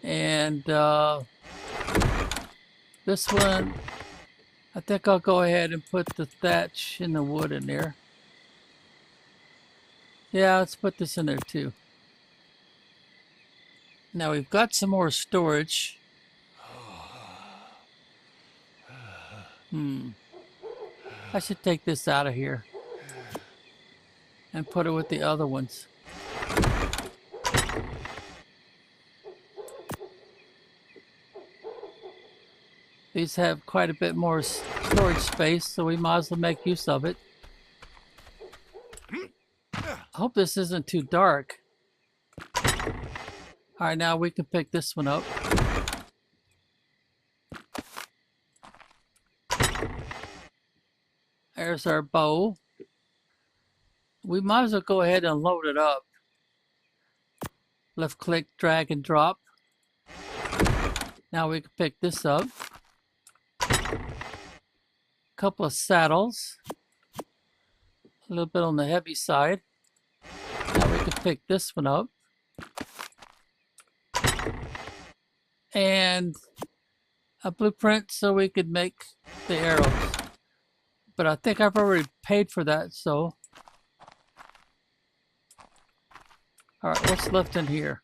And this one, I think I'll go ahead and put the thatch and the wood in there. Yeah, let's put this in there too. Now we've got some more storage. I should take this out of here and put it with the other ones. These have quite a bit more storage space, so we might as well make use of it. I hope this isn't too dark. All right, now we can pick this one up. There's our bow. We might as well go ahead and load it up. Left click, drag and drop. Now we can pick this up. Couple of saddles. A little bit on the heavy side. Now we can pick this one up. And a blueprint so we could make the arrows. But I think I've already paid for that, so. All right, what's left in here?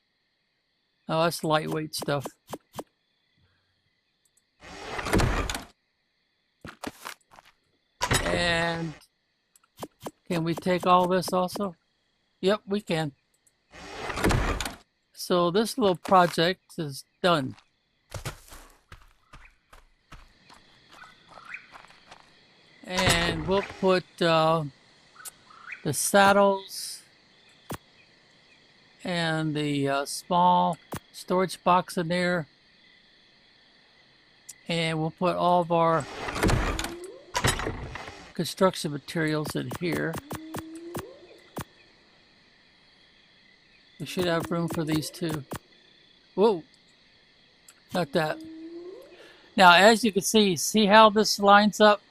Oh, that's lightweight stuff. And can we take all this also? Yep, we can. So this little project is done. And we'll put the saddles and the small storage box in there. And we'll put all of our construction materials in here. We should have room for these too. Whoa, not that. Now, as you can see how this lines up?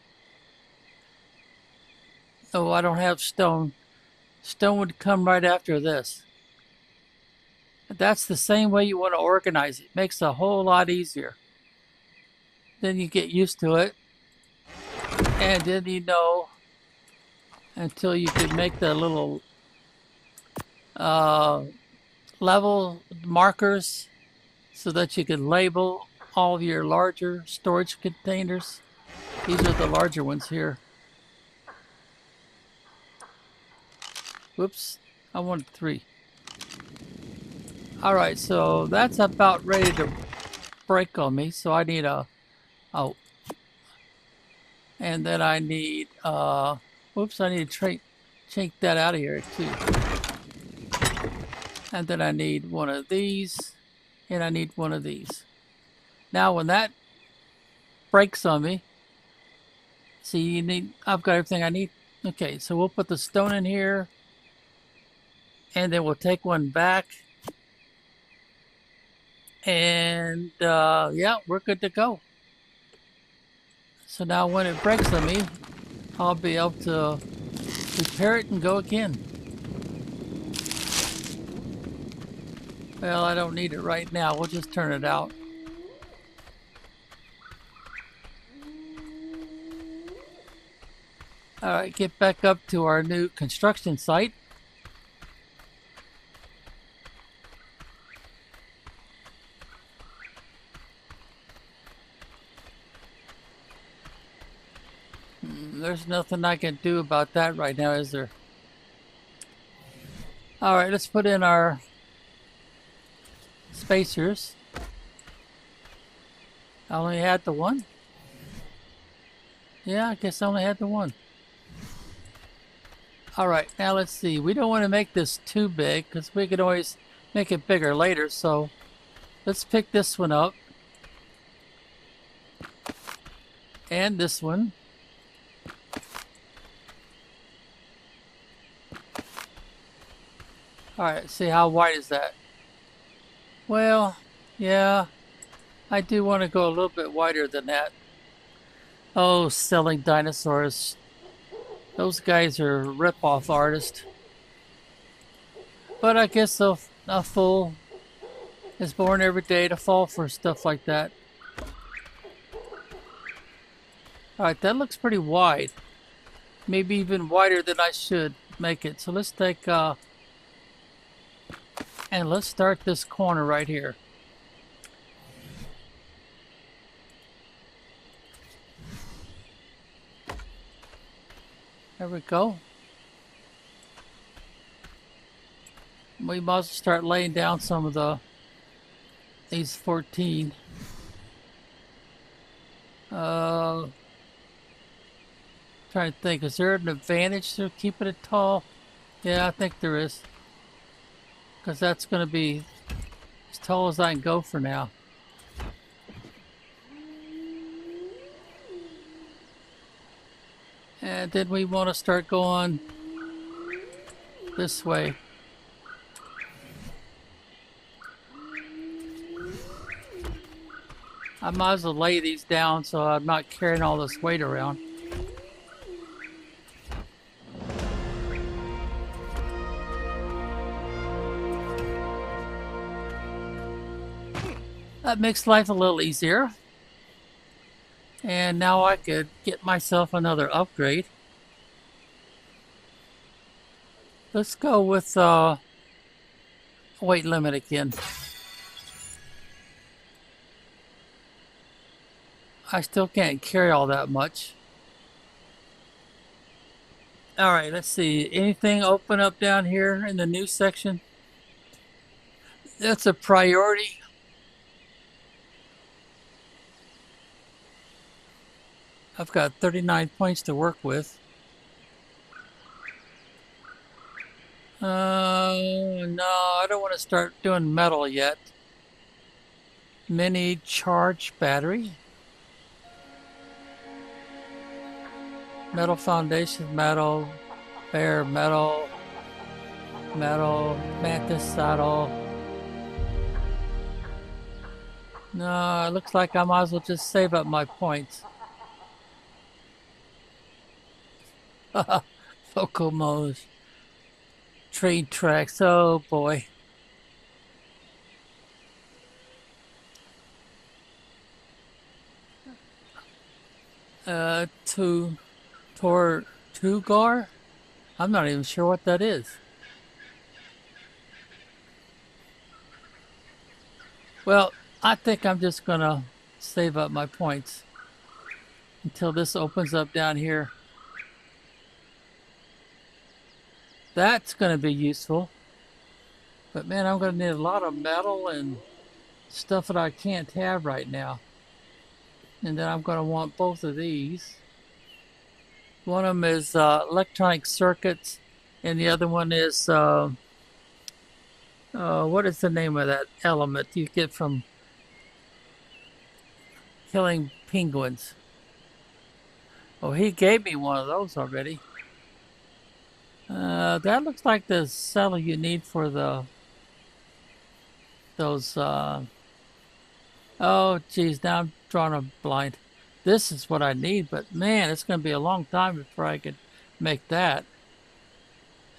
Oh, I don't have stone. Stone would come right after this. That's the same way you want to organize it. Makes it a whole lot easier. Then you get used to it. And then you know until you can make the little level markers so that you can label all of your larger storage containers. These are the larger ones here. Whoops, I wanted 3. All right, so that's about ready to break on me. So I need a, oh, and then I need, whoops, I need to take that out of here too. And then I need one of these, and I need one of these. Now when that breaks on me, see, I've got everything I need. Okay, so we'll put the stone in here, and then we'll take one back. And yeah, we're good to go. So now when it breaks on me, I'll be able to repair it and go again. Well, I don't need it right now. We'll just turn it out. All right, get back up to our new construction site. There's nothing I can do about that right now, is there? All right, let's put in our spacers. I only had the one. Yeah, I guess I only had the one. All right, now let's see. We don't want to make this too big because we can always make it bigger later. So let's pick this one up. And this one. All right, see how wide is that? Well, yeah, I do want to go a little bit wider than that. Oh, selling dinosaurs. Those guys are rip-off artists. But I guess a fool is born every day to fall for stuff like that. Alright, that looks pretty wide. Maybe even wider than I should make it. So let's take, and let's start this corner right here. There we go. We might as well start laying down some of these 14. Trying to think, is there an advantage to keeping it tall? Yeah, I think there is. Because that's going to be as tall as I can go for now. And then we want to start going this way. I might as well lay these down so I'm not carrying all this weight around. That makes life a little easier. And now I could get myself another upgrade. Let's go with weight limit again. I still can't carry all that much. Alright, let's see. Anything open up down here in the new section? That's a priority. I've got 39 points to work with. No, I don't want to start doing metal yet. Mini charge battery. Metal foundation, metal, bear, metal, mantis saddle. No, it looks like I might as well just save up my points. Locomos. Train tracks, oh boy. Tortugar? I'm not even sure what that is. Well, I think I'm just gonna save up my points until this opens up down here. That's gonna be useful. But man, I'm gonna need a lot of metal and stuff that I can't have right now. And then I'm gonna want both of these. One of them is electronic circuits, and the other one is what is the name of that element you get from killing penguins? Oh, he gave me one of those already. That looks like the cell you need for those. Oh, geez, now I'm drawing a blind. This is what I need, but man, it's going to be a long time before I could make that.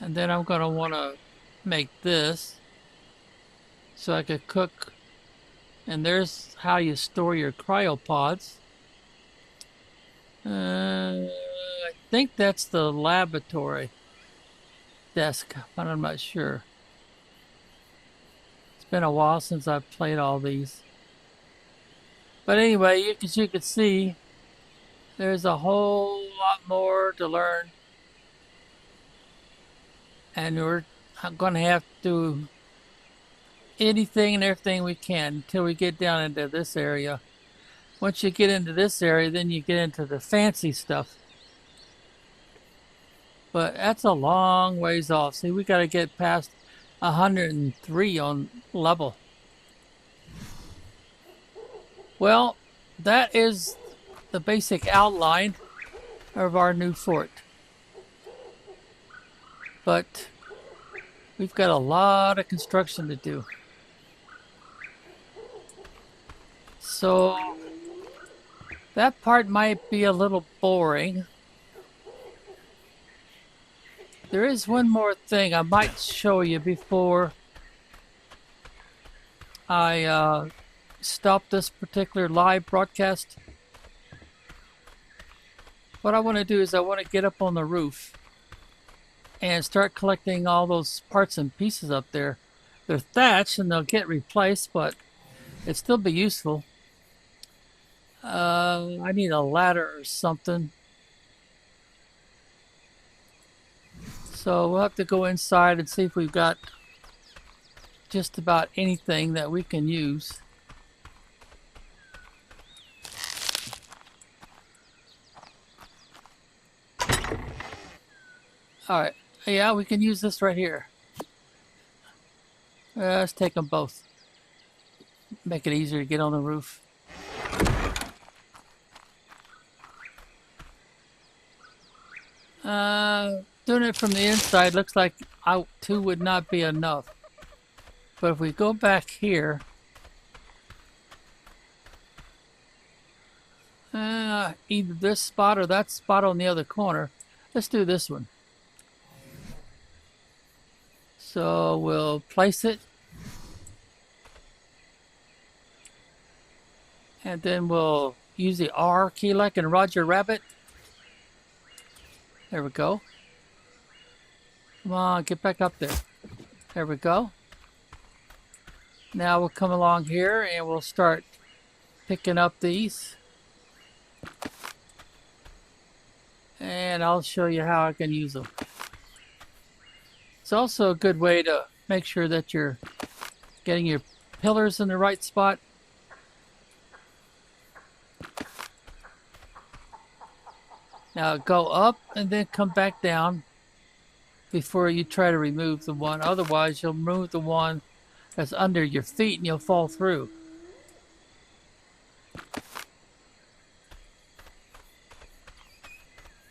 And then I'm going to want to make this so I could cook. And there's how you store your cryopods. I think that's the laboratory desk, but I'm not sure. It's been a while since I've played all these. But anyway, as you can see, there's a whole lot more to learn. And we're going to have to do anything and everything we can until we get down into this area. Once you get into this area, then you get into the fancy stuff. But that's a long ways off. See, we got to get past 103 on level. Well, that is the basic outline of our new fort. But we've got a lot of construction to do. So that part might be a little boring. There is one more thing I might show you before I stop this particular live broadcast. What I want to do is I want to get up on the roof and start collecting all those parts and pieces up there. They're thatched and they'll get replaced, but it'd still be useful. I need a ladder or something. So we'll have to go inside and see if we've got just about anything that we can use. Alright, yeah, we can use this right here. Let's take them both. Make it easier to get on the roof. Doing it from the inside looks like two would not be enough. But if we go back here, either this spot or that spot on the other corner, let's do this one. So we'll place it. And then we'll use the R key like in Roger Rabbit. There we go. Come on, get back up there. There we go. Now we'll come along here and we'll start picking up these. And I'll show you how I can use them. It's also a good way to make sure that you're getting your pillars in the right spot. Now go up and then come back down before you try to remove the one. Otherwise, you'll remove the one that's under your feet and you'll fall through.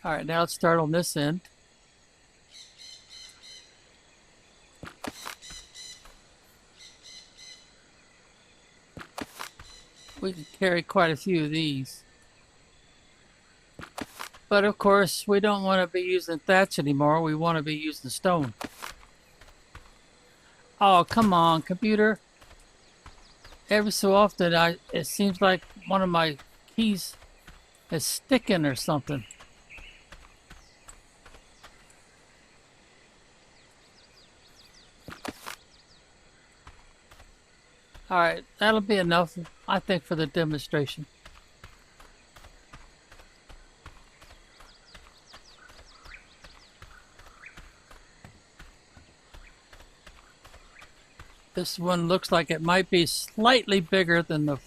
Alright, now let's start on this end. We can carry quite a few of these. But of course, we don't want to be using thatch anymore. We want to be using stone. Oh, come on, computer. Every so often, it seems like one of my keys is sticking or something. Alright, that'll be enough, I think, for the demonstration. This one looks like it might be slightly bigger than the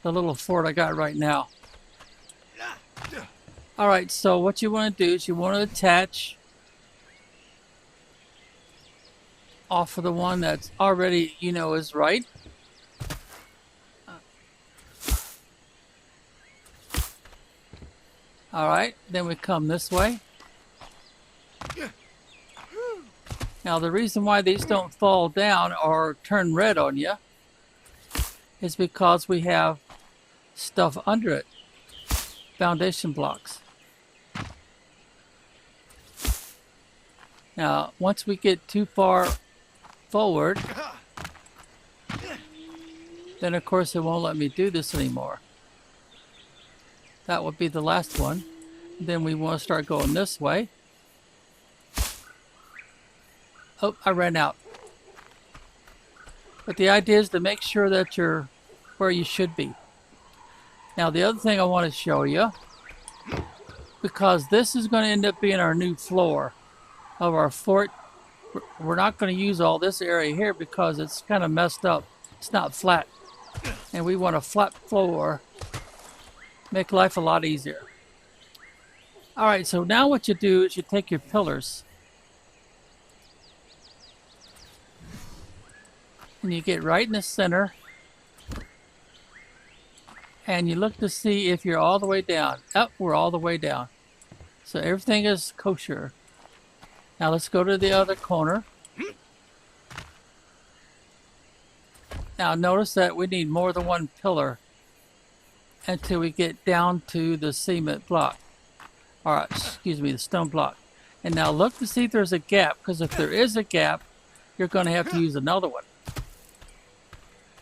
little fort I got right now. Alright, so what you want to do is you want to attach off of the one that's already, you know, is right. Alright, then we come this way. Now the reason why these don't fall down or turn red on you is because we have stuff under it. Foundation blocks. Now once we get too far forward, then of course it won't let me do this anymore. That would be the last one. Then we want to start going this way. Oh, I ran out. But the idea is to make sure that you're where you should be. Now the other thing I want to show you, because this is going to end up being our new floor of our fort. We're not going to use all this area here because it's kind of messed up. It's not flat. And we want a flat floor. Make life a lot easier. Alright, so now what you do is you take your pillars and you get right in the center and you look to see if you're all the way down. Oh, we're all the way down. So everything is kosher. Now let's go to the other corner. Now notice that we need more than one pillar until we get down to the cement block. Or, excuse me, the stone block. And now look to see if there's a gap, because if there is a gap, you're going to have to use another one.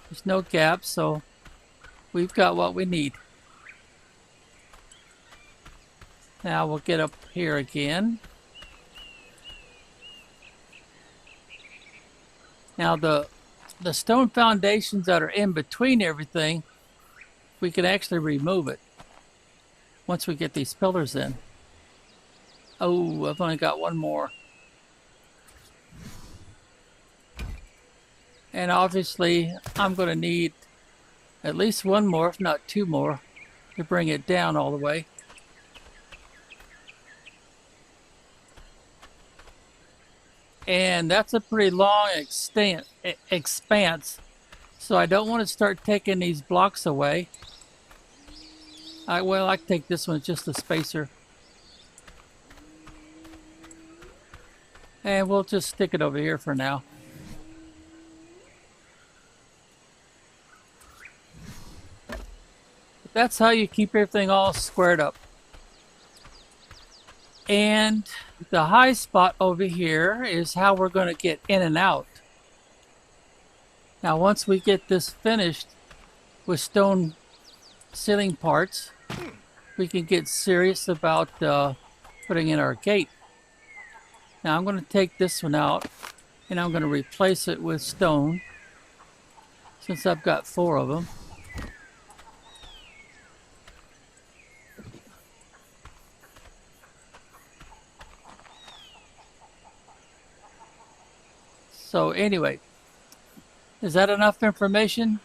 There's no gap, so we've got what we need. Now we'll get up here again. Now the stone foundations that are in between everything, we can actually remove it once we get these pillars in. Oh, I've only got one more. And obviously, I'm going to need at least one more, if not two more, to bring it down all the way. And that's a pretty long expanse, so I don't want to start taking these blocks away. Well, I can take this one, just a spacer. And we'll just stick it over here for now. That's how you keep everything all squared up. And the high spot over here is how we're going to get in and out. Now once we get this finished with stone ceiling parts, we can get serious about putting in our gate. Now I'm going to take this one out and I'm going to replace it with stone, since I've got 4 of them. So anyway, is that enough information?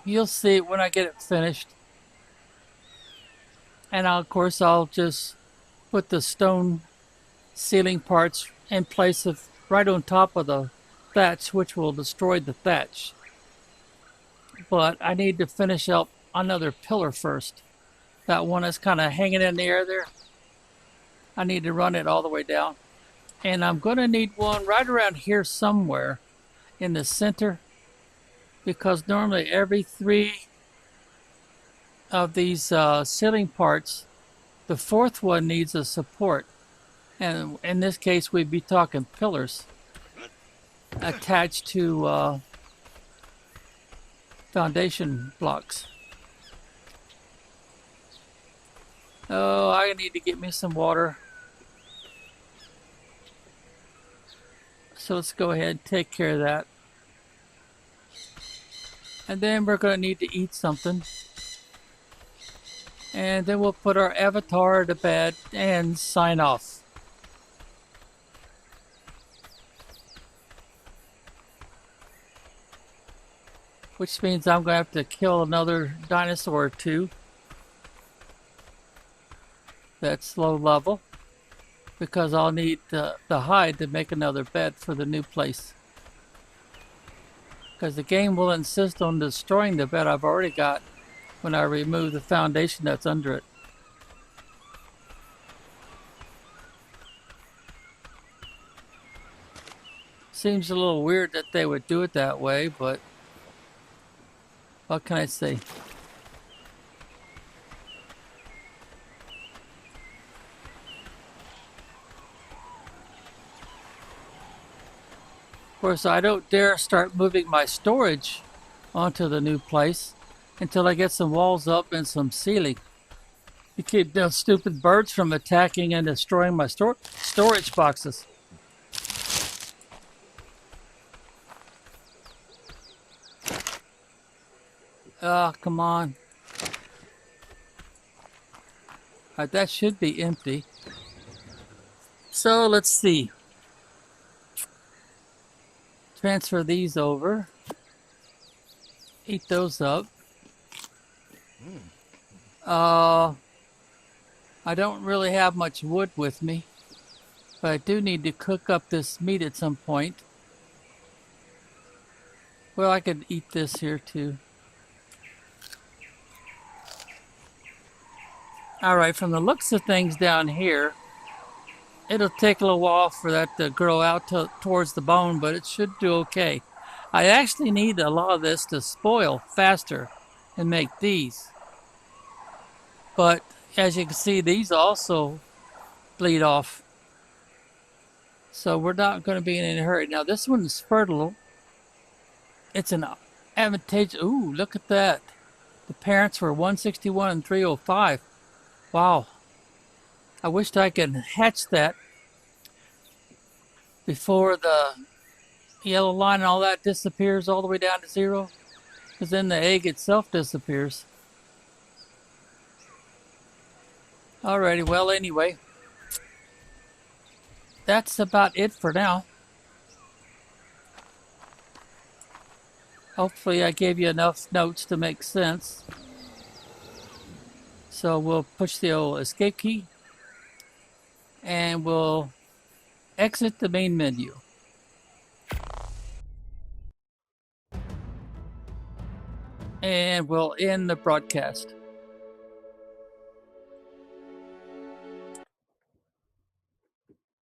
You'll see it when I get it finished. And of course I'll just put the stone ceiling parts in place of right on top of the thatch, which will destroy the thatch. But I need to finish up another pillar first. That one is kind of hanging in the air there. I need to run it all the way down. And I'm going to need one right around here somewhere in the center, because normally every 3 of these ceiling parts, the 4th one needs a support. And in this case, we'd be talking pillars attached to foundation blocks. Oh, I need to get me some water. So let's go ahead and take care of that. And then we're going to need to eat something. And then we'll put our avatar to bed and sign off. Which means I'm going to have to kill another dinosaur or 2. That's low level, because I'll need the hide to make another bed for the new place. Because the game will insist on destroying the bed I've already got when I remove the foundation that's under it. Seems a little weird that they would do it that way, but what can I say? Of course, I don't dare start moving my storage onto the new place until I get some walls up and some ceiling to keep those stupid birds from attacking and destroying my storage boxes. Ah, come on. Alright, that should be empty. So let's see. Transfer these over. Eat those up. I don't really have much wood with me, but I do need to cook up this meat at some point. Well, I could eat this here too. Alright, from the looks of things down here, it'll take a little while for that to grow out towards the bone, but it should do okay. I actually need a lot of this to spoil faster and make these. But as you can see, these also bleed off. So we're not going to be in any hurry. Now this one is fertile. It's an advantageous. Ooh, look at that. The parents were 161 and 305. Wow. I wished I could hatch that before the yellow line and all that disappears all the way down to 0. Because then the egg itself disappears. Alrighty, well anyway. That's about it for now. Hopefully I gave you enough notes to make sense. So we'll push the old escape key and we'll exit the main menu. And we'll end the broadcast.